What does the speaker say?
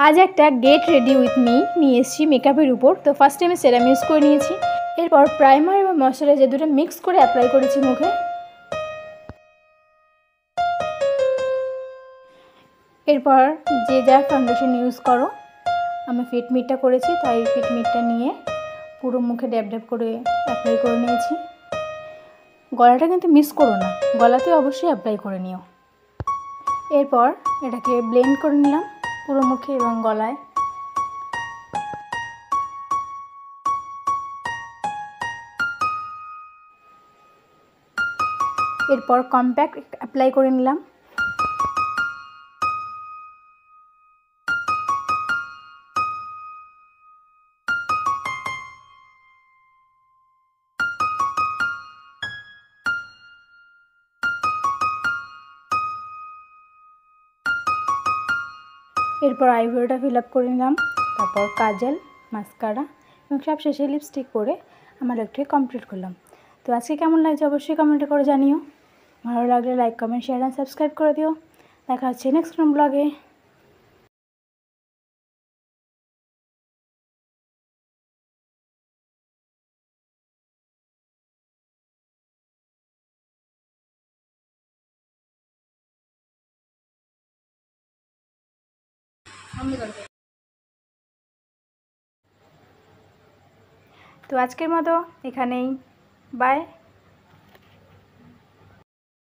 आज एक get ready with मी নিয়ে मेकআপের ऊपर। तो फार्स्ट टाइम सेराम यूज করে নিয়েছি। এরপর প্রাইমার এবং ময়শ্চারাইজার দুটো মিক্স করে অ্যাপ্লাই করেছি মুখে। এরপর যে যা ফাউন্ডেশন ইউজ করো, আমি ফিট মিটটা করেছি তাই ফিট মিটটা নিয়ে পুরো মুখে ড্যাব ড্যাব করে অ্যাপ্লাই করে নিয়েছি। গলাটা কিন্তু মিস করো না, গলাতে অবশ্যই অ্যাপ্লাই করে নিও। এরপর এটাকে ব্লেন্ড করে নিলাম পুরো মুখে এবং গলায়। এরপর কম্প্যাক্ট অ্যাপ্লাই করে নিলাম। এরপর আইব্রোটা ফিল আপ করে নিলাম, তারপর কাজল, মাস্কারা এবং সব শেষে লিপস্টিক পরে আমার লুকটাকে কমপ্লিট করলাম। তো আজকে কেমন লাগছে অবশ্যই কমেন্টে করে জানিও। ভালো লাগলে লাইক, কমেন্ট, শেয়ার আর সাবস্ক্রাইব করে দিও। দেখা হচ্ছে নেক্সট কোন ব্লগে। তো আজকের মতো এখানেই, বাই।